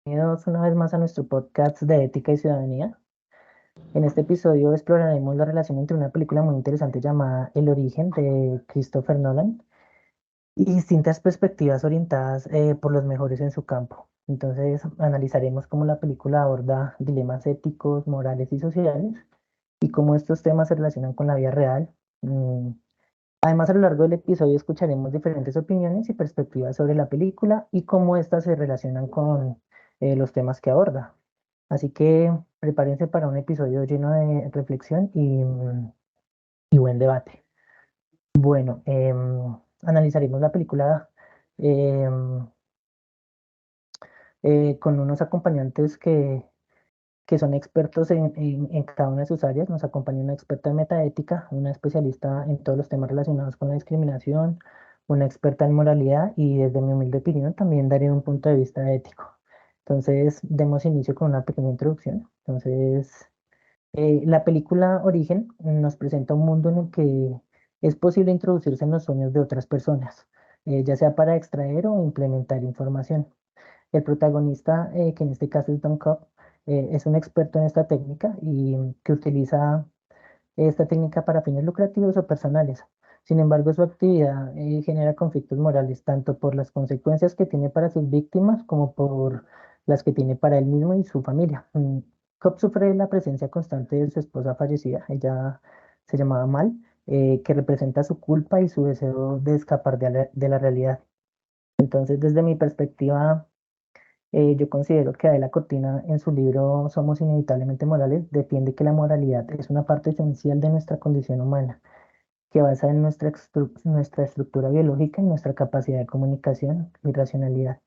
Bienvenidos una vez más a nuestro podcast de ética y ciudadanía. En este episodio exploraremos la relación entre una película muy interesante llamada El origen de Christopher Nolan y distintas perspectivas orientadas por los mejores en su campo. Entonces analizaremos cómo la película aborda dilemas éticos, morales y sociales y cómo estos temas se relacionan con la vida real. Mm, Además, a lo largo del episodio escucharemos diferentes opiniones y perspectivas sobre la película y cómo éstas se relacionan con los temas que aborda. Así que prepárense para un episodio lleno de reflexión y buen debate. Bueno, analizaremos la película em, con unos acompañantes que son expertos en cada una de sus áreas. Nos acompaña una experta en metaética, una especialista en todos los temas relacionados con la discriminación, una experta en moralidad y desde mi humilde opinión también daré un punto de vista ético. Entonces, demos inicio con una pequeña introducción. Entonces, la película Origen nos presenta un mundo en el que es posible introducirse en los sueños de otras personas, ya sea para extraer o implementar información. El protagonista, que en este caso es Don Cobb, es un experto en esta técnica y que utiliza esta técnica para fines lucrativos o personales. Sin embargo, su actividad genera conflictos morales, tanto por las consecuencias que tiene para sus víctimas como por las que tiene para él mismo y su familia. Cobb sufre la presencia constante de su esposa fallecida, ella se llamaba Mal, que representa su culpa y su deseo de escapar de la realidad. Entonces, desde mi perspectiva, yo considero que Adela Cortina en su libro Somos inevitablemente morales defiende que la moralidad es una parte esencial de nuestra condición humana, que basa en nuestra estructura biológica y nuestra capacidad de comunicación y racionalidad.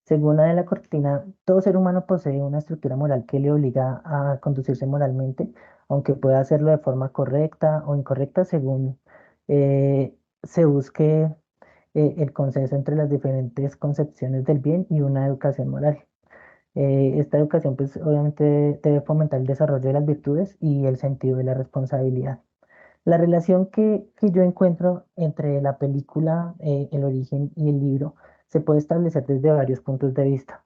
Según Adela Cortina, todo ser humano posee una estructura moral que le obliga a conducirse moralmente, aunque pueda hacerlo de forma correcta o incorrecta según se busque el consenso entre las diferentes concepciones del bien y una educación moral. Esta educación, pues, obviamente debe fomentar el desarrollo de las virtudes y el sentido de la responsabilidad. La relación que yo encuentro entre la película, El origen y el libro se puede establecer desde varios puntos de vista.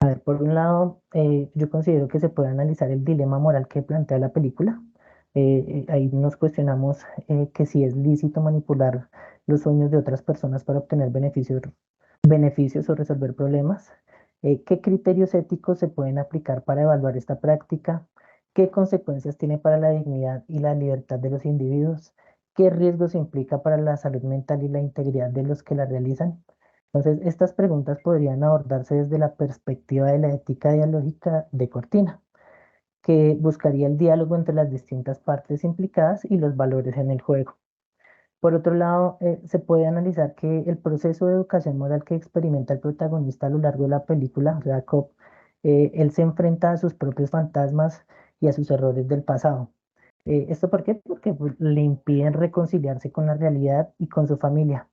A ver, por un lado, yo considero que se puede analizar el dilema moral que plantea la película. Ahí nos cuestionamos que si es lícito manipular los sueños de otras personas para obtener beneficios o resolver problemas. ¿Qué criterios éticos se pueden aplicar para evaluar esta práctica? ¿Qué consecuencias tiene para la dignidad y la libertad de los individuos? ¿Qué riesgos implica para la salud mental y la integridad de los que la realizan? Entonces, estas preguntas podrían abordarse desde la perspectiva de la ética dialógica de Cortina, que buscaría el diálogo entre las distintas partes implicadas y los valores en el juego. Por otro lado, se puede analizar que el proceso de educación moral que experimenta el protagonista a lo largo de la película, Jacob, él se enfrenta a sus propios fantasmas y a sus errores del pasado. ¿Esto por qué? Porque pues, le impiden reconciliarse con la realidad y con su familia.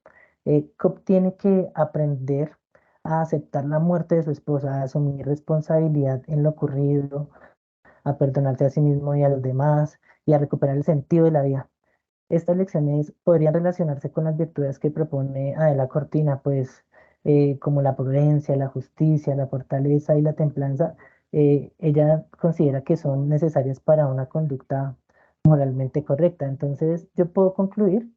Cobb tiene que aprender a aceptar la muerte de su esposa, a asumir responsabilidad en lo ocurrido, a perdonarse a sí mismo y a los demás y a recuperar el sentido de la vida. Estas lecciones podrían relacionarse con las virtudes que propone Adela Cortina, pues como la prudencia, la justicia, la fortaleza y la templanza. Ella considera que son necesarias para una conducta moralmente correcta. Entonces, yo puedo concluir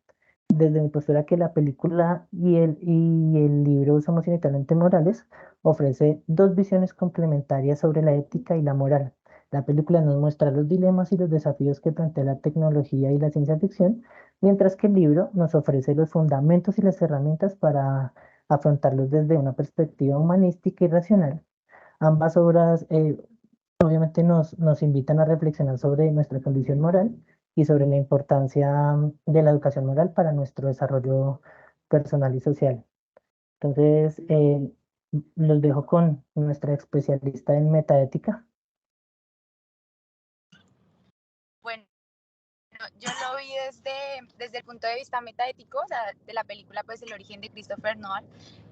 desde mi postura que la película y el libro Somos inevitablemente morales ofrece dos visiones complementarias sobre la ética y la moral. La película nos muestra los dilemas y los desafíos que plantea la tecnología y la ciencia ficción, mientras que el libro nos ofrece los fundamentos y las herramientas para afrontarlos desde una perspectiva humanística y racional. Ambas obras obviamente nos invitan a reflexionar sobre nuestra condición moral y sobre la importancia de la educación moral para nuestro desarrollo personal y social. Entonces, los dejo con nuestra especialista en metaética. Bueno, yo lo vi desde el punto de vista metaético, o sea, de la película, pues, El origen de Christopher Nolan,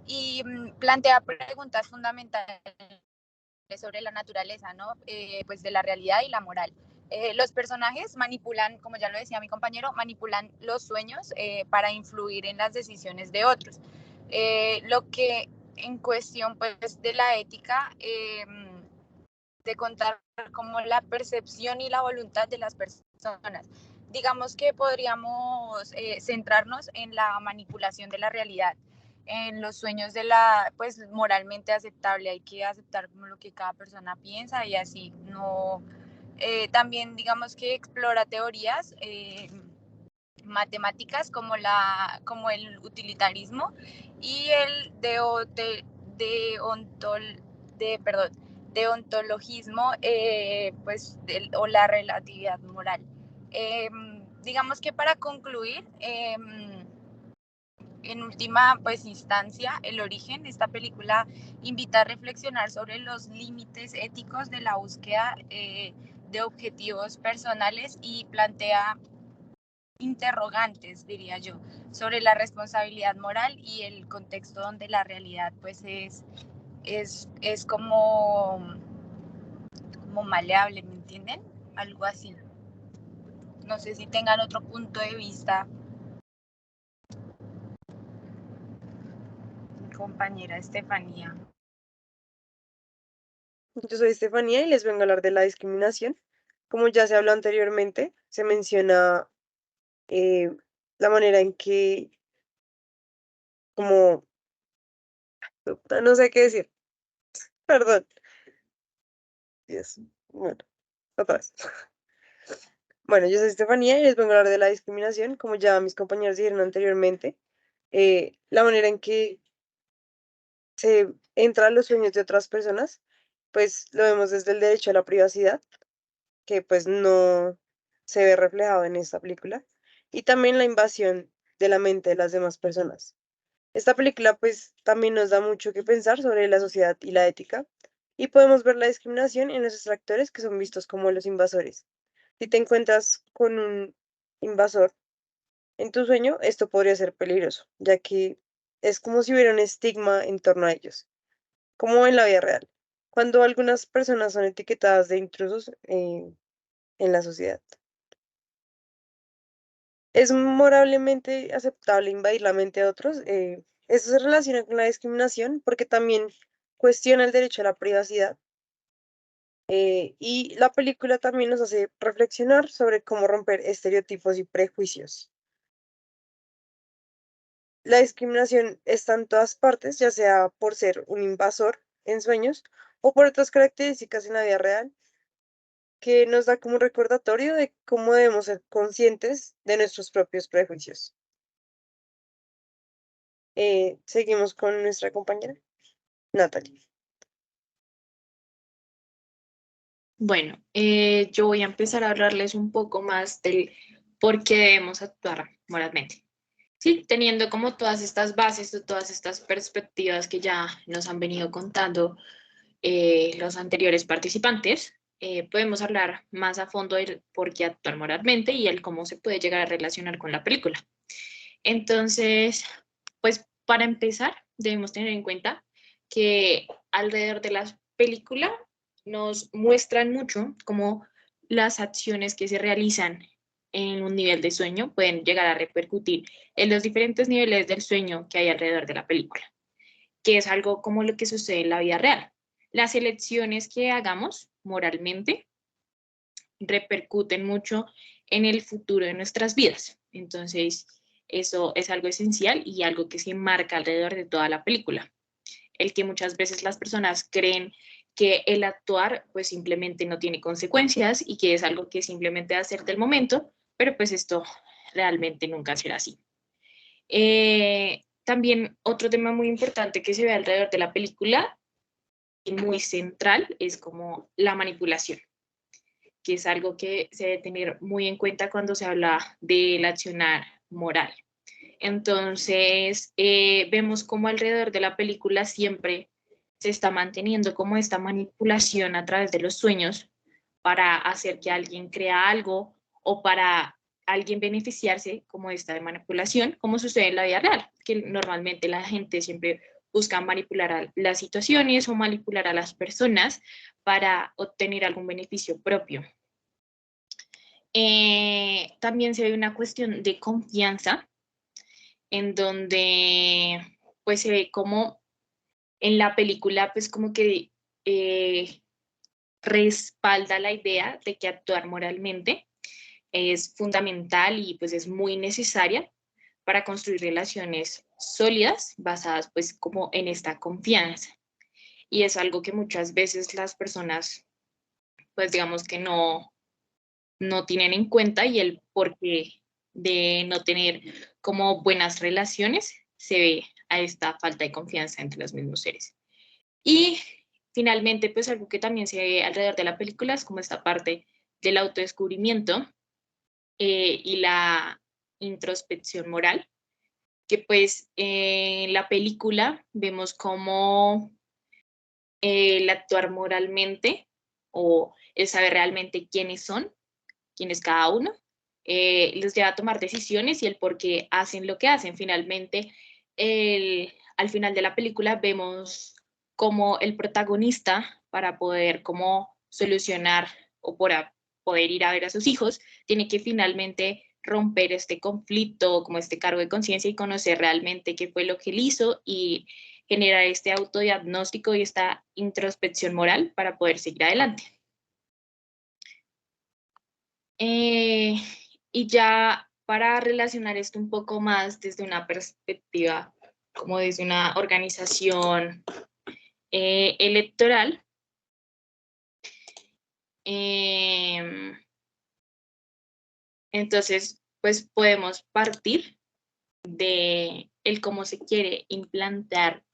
y plantea preguntas fundamentales sobre la naturaleza, ¿no? Pues de la realidad y la moral. Los personajes manipulan, como ya lo decía mi compañero, manipulan los sueños para influir en las decisiones de otros. Lo que en cuestión pues de la ética, de contar como la percepción y la voluntad de las personas. Digamos que podríamos centrarnos en la manipulación de la realidad, en los sueños de la, pues moralmente aceptable, hay que aceptar como lo que cada persona piensa y así, no, también digamos que explora teorías matemáticas como el utilitarismo y el perdón, deontologismo, pues, o la relatividad moral. Digamos que para concluir, en última pues instancia, El origen, esta película invita a reflexionar sobre los límites éticos de la búsqueda de objetivos personales y plantea interrogantes, diría yo, sobre la responsabilidad moral y el contexto donde la realidad pues es como maleable, ¿me entienden? Algo así. No sé si tengan otro punto de vista, mi compañera Estefanía. Yo soy Estefanía y les vengo a hablar de la discriminación. Como ya se habló anteriormente, se menciona eh, la manera en que, como, no sé qué decir, perdón. Dios, bueno, otra vez. Bueno, yo soy Estefanía y les vengo a hablar de la discriminación, como ya mis compañeros dijeron anteriormente, la manera en que se entra a los sueños de otras personas, pues lo vemos desde el derecho a la privacidad, que pues no se ve reflejado en esta película, y también la invasión de la mente de las demás personas. Esta película pues también nos da mucho que pensar sobre la sociedad y la ética, y podemos ver la discriminación en los extractores que son vistos como los invasores. Si te encuentras con un invasor en tu sueño, esto podría ser peligroso, ya que es como si hubiera un estigma en torno a ellos, como en la vida real, cuando algunas personas son etiquetadas de intrusos en la sociedad. Es moralmente aceptable invadir la mente de otros. Eso se relaciona con la discriminación porque también cuestiona el derecho a la privacidad. Y la película también nos hace reflexionar sobre cómo romper estereotipos y prejuicios. La discriminación está en todas partes, ya sea por ser un invasor en sueños o por otras características en la vida real, que nos da como un recordatorio de cómo debemos ser conscientes de nuestros propios prejuicios. Seguimos con nuestra compañera, Natalie. Bueno, yo voy a empezar a hablarles un poco más del por qué debemos actuar moralmente. Sí, teniendo como todas estas bases o todas estas perspectivas que ya nos han venido contando los anteriores participantes, podemos hablar más a fondo del por qué actuar moralmente y el cómo se puede llegar a relacionar con la película. Entonces, pues para empezar, debemos tener en cuenta que alrededor de la película nos muestran mucho cómo las acciones que se realizan en un nivel de sueño pueden llegar a repercutir en los diferentes niveles del sueño que hay alrededor de la película, que es algo como lo que sucede en la vida real. Las elecciones que hagamos moralmente repercuten mucho en el futuro de nuestras vidas. Entonces, eso es algo esencial y algo que se marca alrededor de toda la película. El que muchas veces las personas creen que el actuar pues simplemente no tiene consecuencias y que es algo que simplemente hacer del momento, pero pues esto realmente nunca será así. También otro tema muy importante que se ve alrededor de la película y muy central es como la manipulación, que es algo que se debe tener muy en cuenta cuando se habla del accionar moral. Entonces, vemos como alrededor de la película siempre se está manteniendo como esta manipulación a través de los sueños para hacer que alguien crea algo o para alguien beneficiarse como esta de manipulación, como sucede en la vida real, que normalmente la gente siempre busca manipular a las situaciones o manipular a las personas para obtener algún beneficio propio. También se ve una cuestión de confianza en donde pues se ve como En la película, pues como que respalda la idea de que actuar moralmente es fundamental y pues es muy necesaria para construir relaciones sólidas basadas pues como en esta confianza. Y es algo que muchas veces las personas pues digamos que no tienen en cuenta, y el porqué de no tener como buenas relaciones se ve a esta falta de confianza entre los mismos seres. Y finalmente, pues algo que también se ve alrededor de la película es como esta parte del autodescubrimiento y la introspección moral, que pues en la película vemos como el actuar moralmente o el saber realmente quién es cada uno, les lleva a tomar decisiones y el por qué hacen lo que hacen. Finalmente, al final de la película vemos como el protagonista, para poder como solucionar o para poder ir a ver a sus hijos, tiene que finalmente romper este conflicto, como este cargo de conciencia, y conocer realmente qué fue lo que él hizo y generar este autodiagnóstico y esta introspección moral para poder seguir adelante. Y ya para relacionar esto un poco más desde una perspectiva, como desde una organización electoral, entonces pues podemos partir de el cómo se quiere implantar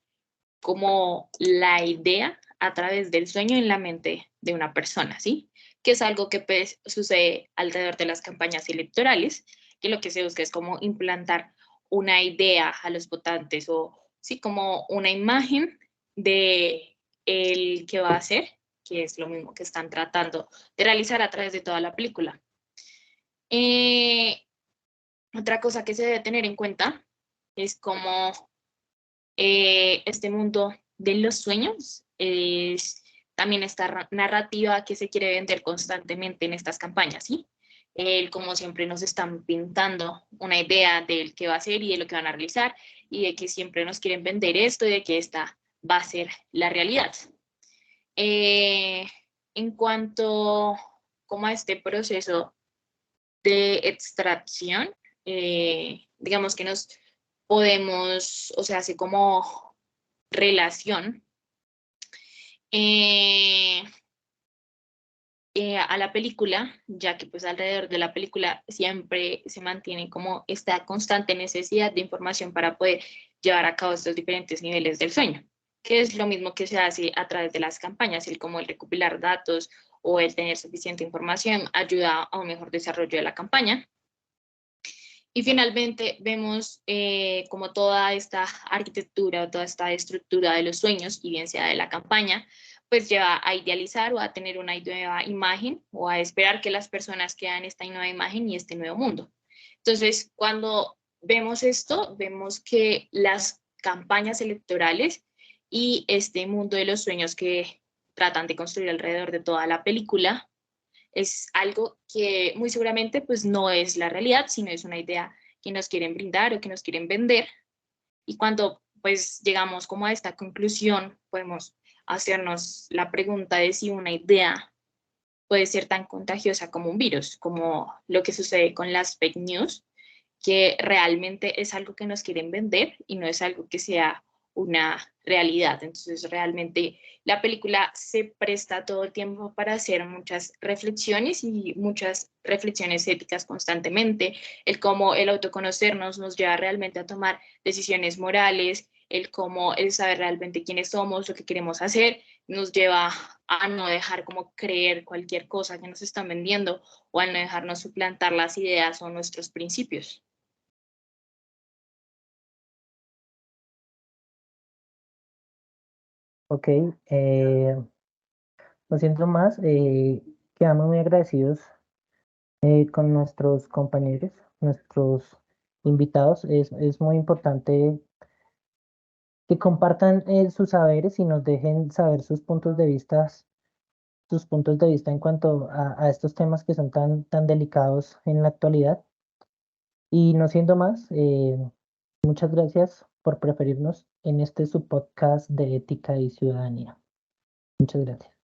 como la idea a través del sueño en la mente de una persona, ¿sí? Que es algo que pues, sucede alrededor de las campañas electorales, que lo que se busca es como implantar una idea a los votantes, o sí, como una imagen de el que va a hacer, que es lo mismo que están tratando de realizar a través de toda la película. Otra cosa que se debe tener en cuenta es como este mundo de los sueños es también esta narrativa que se quiere vender constantemente en estas campañas, ¿sí? Como siempre nos están pintando una idea del que va a ser y de lo que van a realizar, y de que siempre nos quieren vender esto y de que esta va a ser la realidad. En cuanto como a este proceso de extracción, digamos que nos podemos, o sea, así como relación a la película, ya que pues alrededor de la película siempre se mantiene como esta constante necesidad de información para poder llevar a cabo estos diferentes niveles del sueño, que es lo mismo que se hace a través de las campañas, el como el recopilar datos o el tener suficiente información ayuda a un mejor desarrollo de la campaña. Y finalmente vemos como toda esta arquitectura o toda esta estructura de los sueños, y bien sea de la campaña, pues lleva a idealizar o a tener una nueva imagen, o a esperar que las personas crean esta nueva imagen y este nuevo mundo. Entonces, cuando vemos esto, vemos que las campañas electorales y este mundo de los sueños que tratan de construir alrededor de toda la película es algo que muy seguramente pues no es la realidad, sino es una idea que nos quieren brindar o que nos quieren vender. Y cuando pues llegamos como a esta conclusión, podemos hacernos la pregunta de si una idea puede ser tan contagiosa como un virus, como lo que sucede con las fake news, que realmente es algo que nos quieren vender y no es algo que sea una realidad. Entonces, realmente la película se presta todo el tiempo para hacer muchas reflexiones, y muchas reflexiones éticas constantemente, el cómo el autoconocernos nos lleva realmente a tomar decisiones morales, el cómo el saber realmente quiénes somos, lo que queremos hacer, nos lleva a no dejar como creer cualquier cosa que nos están vendiendo, o a no dejarnos suplantar las ideas o nuestros principios. Ok, lo siento más, quedamos muy agradecidos con nuestros compañeros, nuestros invitados. Es muy importante que compartan sus saberes y nos dejen saber sus puntos de vista en cuanto a estos temas que son tan delicados en la actualidad. Y no siendo más, muchas gracias por preferirnos en este su podcast de ética y ciudadanía. Muchas gracias.